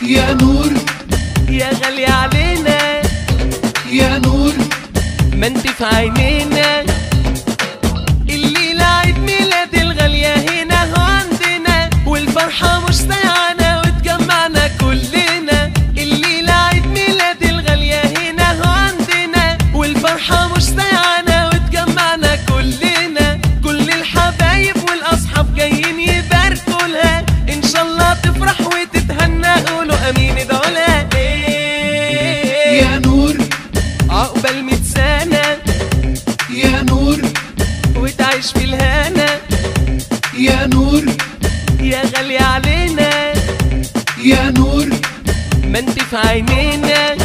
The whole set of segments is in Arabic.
يا نور يا غالية علينا يا نور ما انت في عينينا. الليلة عيد ميلاد الغالية هنا هو عندنا، والفرحة مش سايعانا وتجمعنا كلنا. الليلة عيد ميلاد الغالية هنا هو عندنا، والفرحة مش سايعانا وتجمعنا كلنا. كل الحبايب والأصحاب جايين يباركوا لها، إن شاء الله تفرح وتتهنى، قولوا أمين ادعوا لها. يا نور عقبال 100 سنة يا نور وتعيش في الهنا. يا نور يا غالية علينا يا نور ما انت في عينينا.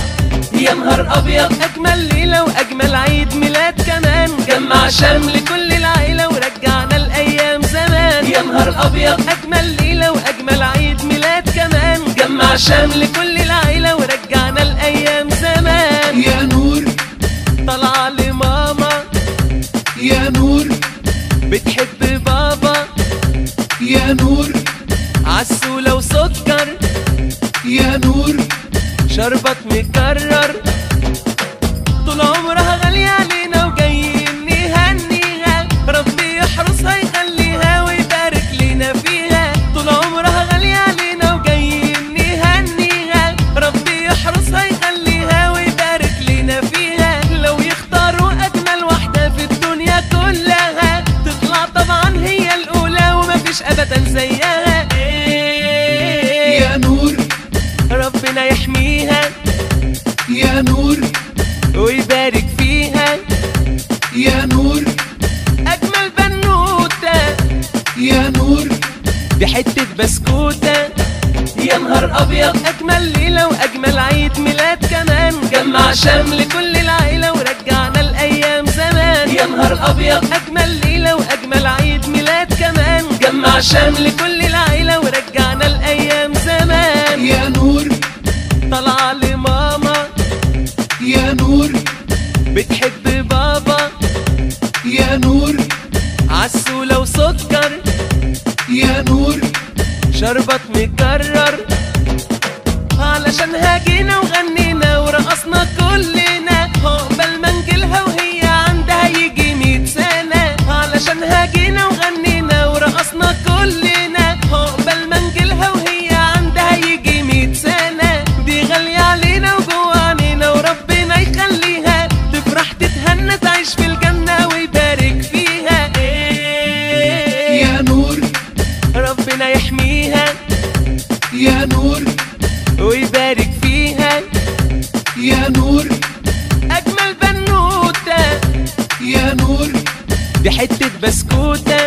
يا نهار أبيض أجمل ليلة وأجمل عيد ميلاد كمان، جمع شمل كل العيلة ورجعنا الأيام زمان. يا نهار أبيض أجمل ليلة وأجمل عيد ميلاد كمان، جمع شمل كل العيلة ورجعنا الأيام زمان. يا نور طالعة لماما يا نور بتحب بابا، يا نور عسولة وسكر يا نور شربت مكرر. طول عمرها غالية علينا وجايين نهنيها، ربي يحرسها يخليها ويبارك لنا فيها. طول عمرها غالية علينا وجايين نهنيها، ربي يحرسها يخليها ويبارك لنا فيها. لو يختاروا أجمل واحدة في الدنيا كلها، تطلع طبعا هي الأولى ومفيش أبدا زيها. يا نور ربنا يحميها يا نور ويبارك فيها. يا نور أجمل بنوتة يا نور دي حتة بسكوتة. يا نهار أبيض أجمل ليلة وأجمل عيد ميلاد كمان، جمع شمل كل العيلة ورجعنا الأيام زمان. يا نهار أبيض أجمل ليلة وأجمل عيد ميلاد كمان، جمع شمل كل العيلة ورجعنا الأيام زمان. يا نور طالعة لماما يا نور بتحب بابا، يا نور عسولة وسكر يا نور شربت مكرر. علشان هاجينا وغنينا ورقصنا كلنا، عقبال ما نجيلها وهي عندها يجي 100 سنة. علشان هاجينا وغنينا ورقصنا كلنا، عقبال ما نجيلها وهي عندها يجي 100 سنة. دي غالية علينا وجوا عنينا وربنا يخليها، تفرح تتهنى تعيش في الجنة ويبارك فيها. يا نور ربنا يحميها يا نور ويبارك فيها. يا نور أجمل بنوتة يا نور دي حتة بسكوتة.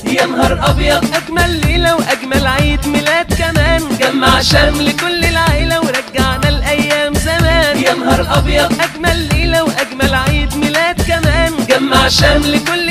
يا نهار أبيض أجمل ليلة وأجمل عيد ميلاد كمان، جمع شمل كل العيلة ورجعنا الأيام زمان. يا نهار أبيض أجمل ليلة وأجمل عيد ميلاد كمان، جمع شمل كل